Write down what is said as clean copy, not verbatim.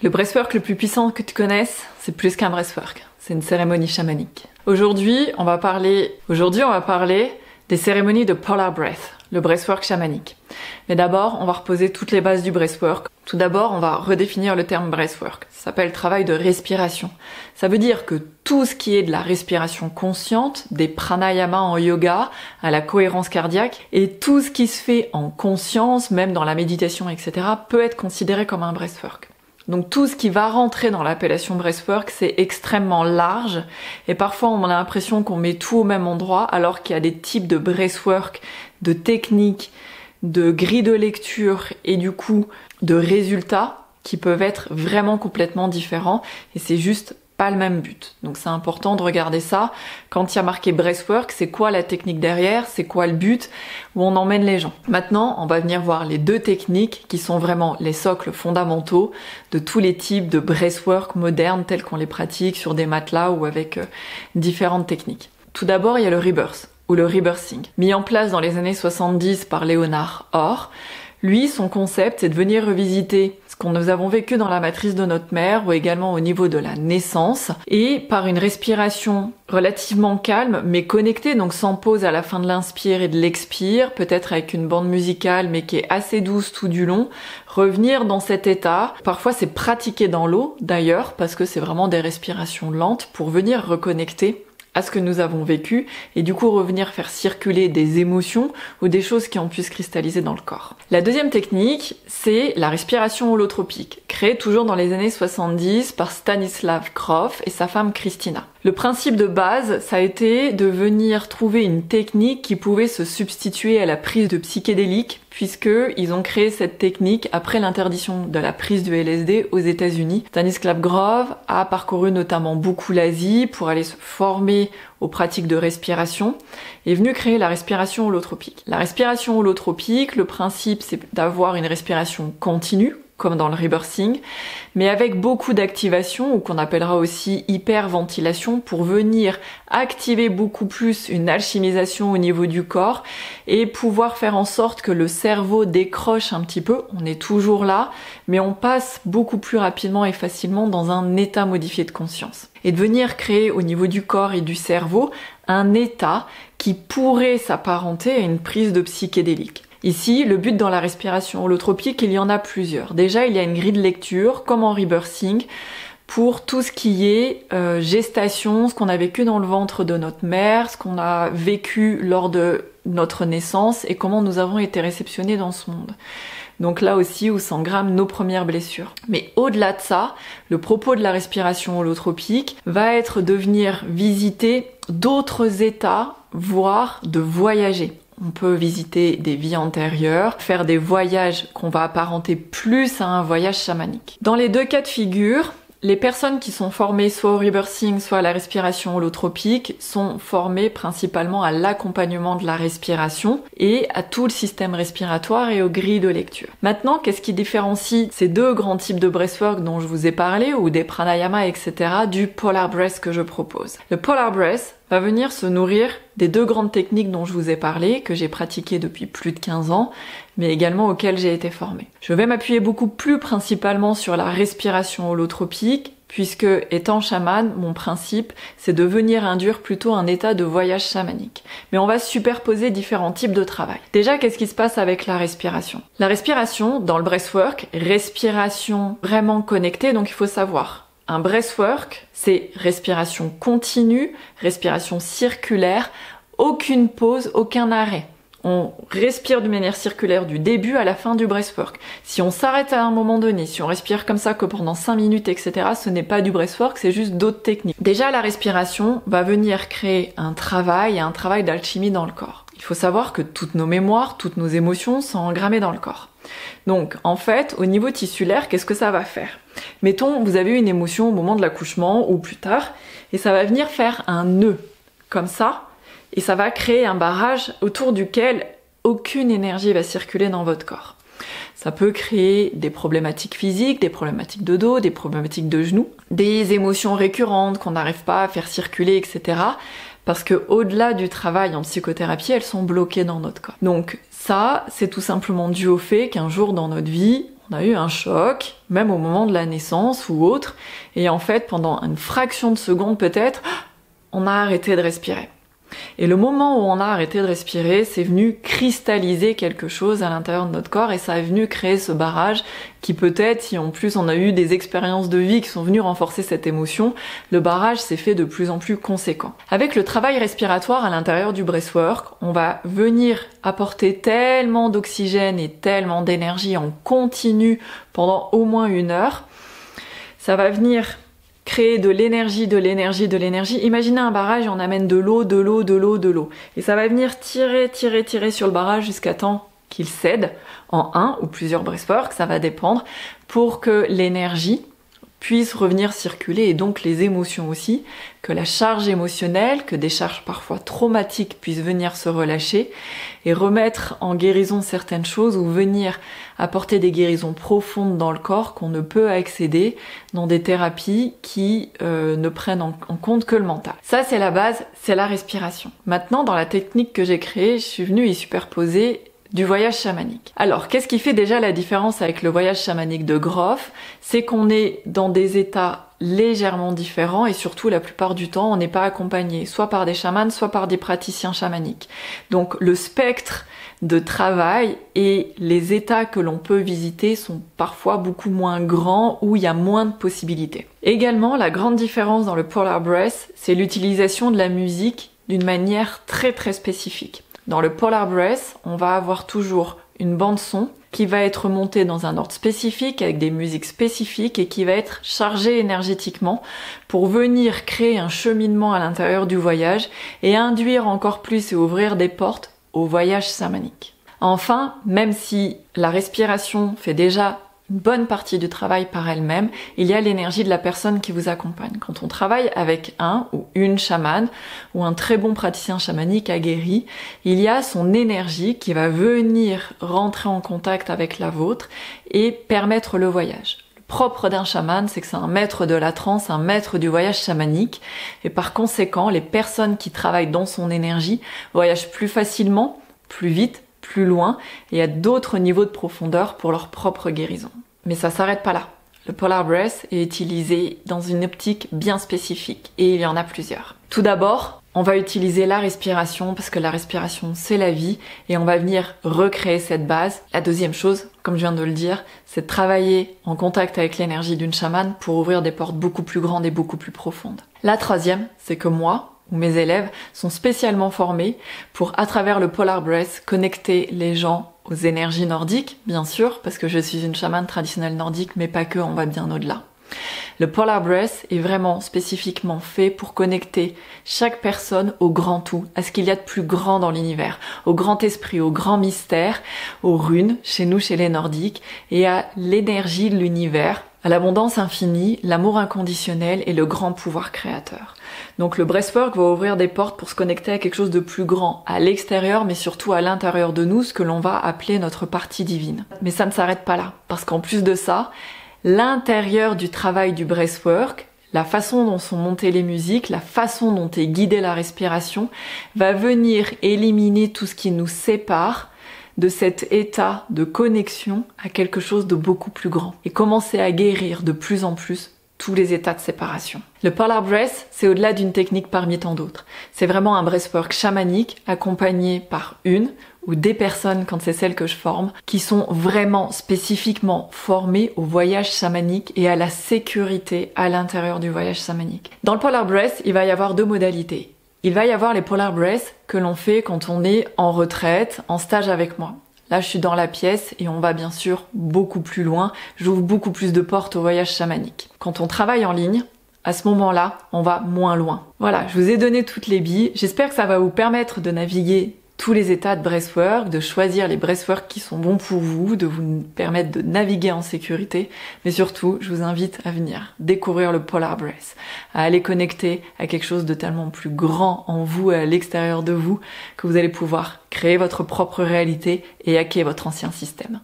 Le breathwork le plus puissant que tu connaisses, c'est plus qu'un breathwork. C'est une cérémonie chamanique. Aujourd'hui, on va parler des cérémonies de Polar Breath, le breathwork chamanique. Mais d'abord, on va reposer toutes les bases du breathwork. Tout d'abord, on va redéfinir le terme breathwork. Ça s'appelle travail de respiration. Ça veut dire que tout ce qui est de la respiration consciente, des pranayamas en yoga, à la cohérence cardiaque, et tout ce qui se fait en conscience, même dans la méditation, etc., peut être considéré comme un breathwork. Donc tout ce qui va rentrer dans l'appellation breathwork, c'est extrêmement large et parfois on a l'impression qu'on met tout au même endroit alors qu'il y a des types de breathwork, de techniques, de grilles de lecture et du coup de résultats qui peuvent être vraiment complètement différents et c'est juste pas le même but. Donc c'est important de regarder ça. Quand il y a marqué breathwork, c'est quoi la technique derrière, c'est quoi le but, où on emmène les gens. Maintenant, on va venir voir les deux techniques qui sont vraiment les socles fondamentaux de tous les types de breathwork modernes tels qu'on les pratique sur des matelas ou avec différentes techniques. Tout d'abord, il y a le rebirth ou le rebirthing, mis en place dans les années 70 par Leonard Orr. Lui, son concept, c'est de venir revisiter ce qu'on nous avons vécu dans la matrice de notre mère ou également au niveau de la naissance et par une respiration relativement calme mais connectée, donc sans pause à la fin de l'inspire et de l'expire, peut-être avec une bande musicale mais qui est assez douce tout du long, revenir dans cet état. Parfois c'est pratiqué dans l'eau d'ailleurs parce que c'est vraiment des respirations lentes pour venir reconnecter à ce que nous avons vécu et du coup revenir faire circuler des émotions ou des choses qui ont pu se cristalliser dans le corps. La deuxième technique, c'est la respiration holotropique, créée toujours dans les années 70 par Stanislav Grof et sa femme Christina. Le principe de base, ça a été de venir trouver une technique qui pouvait se substituer à la prise de psychédéliques, puisqu'ils ont créé cette technique après l'interdiction de la prise du LSD aux États-Unis. Stanislav Grof a parcouru notamment beaucoup l'Asie pour aller se former aux pratiques de respiration et est venu créer la respiration holotropique. La respiration holotropique, le principe c'est d'avoir une respiration continue, comme dans le rebirthing, mais avec beaucoup d'activation, ou qu'on appellera aussi hyperventilation, pour venir activer beaucoup plus une alchimisation au niveau du corps et pouvoir faire en sorte que le cerveau décroche un petit peu, on est toujours là, mais on passe beaucoup plus rapidement et facilement dans un état modifié de conscience. Et de venir créer au niveau du corps et du cerveau un état qui pourrait s'apparenter à une prise de psychédélique. Ici, le but dans la respiration holotropique, il y en a plusieurs. Déjà, il y a une grille de lecture, comme en rebirthing, pour tout ce qui est gestation, ce qu'on a vécu dans le ventre de notre mère, ce qu'on a vécu lors de notre naissance et comment nous avons été réceptionnés dans ce monde. Donc là aussi où s'engramment nos premières blessures. Mais au-delà de ça, le propos de la respiration holotropique va être de venir visiter d'autres états, voire de voyager. On peut visiter des vies antérieures, faire des voyages qu'on va apparenter plus à un voyage chamanique. Dans les deux cas de figure, les personnes qui sont formées soit au rebirthing, soit à la respiration holotropique sont formées principalement à l'accompagnement de la respiration et à tout le système respiratoire et aux grilles de lecture. Maintenant, qu'est-ce qui différencie ces deux grands types de breathwork dont je vous ai parlé, ou des pranayamas, etc., du Polar Breath que je propose? Le Polar Breath va venir se nourrir des deux grandes techniques dont je vous ai parlé, que j'ai pratiquées depuis plus de 15 ans, mais également auxquelles j'ai été formée. Je vais m'appuyer beaucoup plus principalement sur la respiration holotropique, puisque étant chaman, mon principe, c'est de venir induire plutôt un état de voyage chamanique. Mais on va superposer différents types de travail. Déjà, qu'est-ce qui se passe avec la respiration? La respiration, dans le breathwork, respiration vraiment connectée, donc il faut savoir. Un breathwork, c'est respiration continue, respiration circulaire, aucune pause, aucun arrêt. On respire de manière circulaire du début à la fin du breathwork. Si on s'arrête à un moment donné, si on respire comme ça que pendant 5 minutes, etc., ce n'est pas du breathwork, c'est juste d'autres techniques. Déjà, la respiration va venir créer un travail d'alchimie dans le corps. Il faut savoir que toutes nos mémoires, toutes nos émotions sont engrammées dans le corps. Donc, en fait, au niveau tissulaire, qu'est-ce que ça va faire? Mettons, vous avez eu une émotion au moment de l'accouchement ou plus tard, et ça va venir faire un nœud, comme ça, et ça va créer un barrage autour duquel aucune énergie va circuler dans votre corps. Ça peut créer des problématiques physiques, des problématiques de dos, des problématiques de genoux, des émotions récurrentes qu'on n'arrive pas à faire circuler, etc. Parce que au-delà du travail en psychothérapie, elles sont bloquées dans notre corps. Donc ça, c'est tout simplement dû au fait qu'un jour dans notre vie, on a eu un choc, même au moment de la naissance ou autre, et en fait, pendant une fraction de seconde peut-être, on a arrêté de respirer. Et le moment où on a arrêté de respirer, c'est venu cristalliser quelque chose à l'intérieur de notre corps et ça est venu créer ce barrage qui peut-être, si en plus on a eu des expériences de vie qui sont venues renforcer cette émotion, le barrage s'est fait de plus en plus conséquent. Avec le travail respiratoire à l'intérieur du breathwork, on va venir apporter tellement d'oxygène et tellement d'énergie en continu pendant au moins 1 heure. Ça va venir créer de l'énergie. Imaginez un barrage et on amène de l'eau. Et ça va venir tirer sur le barrage jusqu'à temps qu'il cède en un ou plusieurs breathworks, ça va dépendre, pour que l'énergie puisse revenir circuler et donc les émotions aussi, que la charge émotionnelle, que des charges parfois traumatiques puissent venir se relâcher et remettre en guérison certaines choses ou venir apporter des guérisons profondes dans le corps qu'on ne peut accéder dans des thérapies qui ne prennent en compte que le mental. Ça c'est la base, c'est la respiration. Maintenant dans la technique que j'ai créée, je suis venue y superposer du voyage chamanique. Alors, qu'est-ce qui fait déjà la différence avec le voyage chamanique de Grof? C'est qu'on est dans des états légèrement différents et surtout la plupart du temps, on n'est pas accompagné soit par des chamans, soit par des praticiens chamaniques. Donc, le spectre de travail et les états que l'on peut visiter sont parfois beaucoup moins grands où il y a moins de possibilités. Également, la grande différence dans le Polar Breath, c'est l'utilisation de la musique d'une manière très spécifique. Dans le Polar Breath, on va avoir toujours une bande son qui va être montée dans un ordre spécifique avec des musiques spécifiques et qui va être chargée énergétiquement pour venir créer un cheminement à l'intérieur du voyage et induire encore plus et ouvrir des portes au voyage chamanique. Enfin, même si la respiration fait déjà une bonne partie du travail par elle-même, il y a l'énergie de la personne qui vous accompagne. Quand on travaille avec un ou une chamane ou un très bon praticien chamanique aguerri, il y a son énergie qui va venir rentrer en contact avec la vôtre et permettre le voyage. Le propre d'un chaman, c'est que c'est un maître de la transe, un maître du voyage chamanique et par conséquent, les personnes qui travaillent dans son énergie voyagent plus facilement, plus vite, plus loin et à d'autres niveaux de profondeur pour leur propre guérison. Mais ça s'arrête pas là. Le Polar Breath est utilisé dans une optique bien spécifique et il y en a plusieurs. Tout d'abord, on va utiliser la respiration parce que la respiration c'est la vie et on va venir recréer cette base. La deuxième chose, comme je viens de le dire, c'est de travailler en contact avec l'énergie d'une chamane pour ouvrir des portes beaucoup plus grandes et beaucoup plus profondes. La troisième, c'est que moi, où mes élèves sont spécialement formés pour, à travers le Polar Breath, connecter les gens aux énergies nordiques, bien sûr, parce que je suis une chamane traditionnelle nordique, mais pas que, on va bien au-delà. Le Polar Breath est vraiment spécifiquement fait pour connecter chaque personne au grand tout, à ce qu'il y a de plus grand dans l'univers, au grand esprit, au grand mystère, aux runes, chez nous, chez les nordiques, et à l'énergie de l'univers, à l'abondance infinie, l'amour inconditionnel et le grand pouvoir créateur. Donc le breathwork va ouvrir des portes pour se connecter à quelque chose de plus grand, à l'extérieur mais surtout à l'intérieur de nous, ce que l'on va appeler notre partie divine. Mais ça ne s'arrête pas là, parce qu'en plus de ça, l'intérieur du travail du breathwork, la façon dont sont montées les musiques, la façon dont est guidée la respiration, va venir éliminer tout ce qui nous sépare de cet état de connexion à quelque chose de beaucoup plus grand et commencer à guérir de plus en plus tous les états de séparation. Le Polar Breath, c'est au-delà d'une technique parmi tant d'autres. C'est vraiment un breathwork chamanique accompagné par une ou des personnes, quand c'est celles que je forme, qui sont vraiment spécifiquement formées au voyage chamanique et à la sécurité à l'intérieur du voyage chamanique. Dans le Polar Breath, il va y avoir 2 modalités. Il va y avoir les Polar Breath que l'on fait quand on est en retraite, en stage avec moi. Là, je suis dans la pièce et on va bien sûr beaucoup plus loin. J'ouvre beaucoup plus de portes au voyage chamanique. Quand on travaille en ligne, à ce moment-là, on va moins loin. Voilà, je vous ai donné toutes les billes. J'espère que ça va vous permettre de naviguer tous les états de breathwork, de choisir les breathworks qui sont bons pour vous, de vous permettre de naviguer en sécurité. Mais surtout, je vous invite à venir découvrir le Polar Breath, à aller connecter à quelque chose de tellement plus grand en vous et à l'extérieur de vous que vous allez pouvoir créer votre propre réalité et hacker votre ancien système.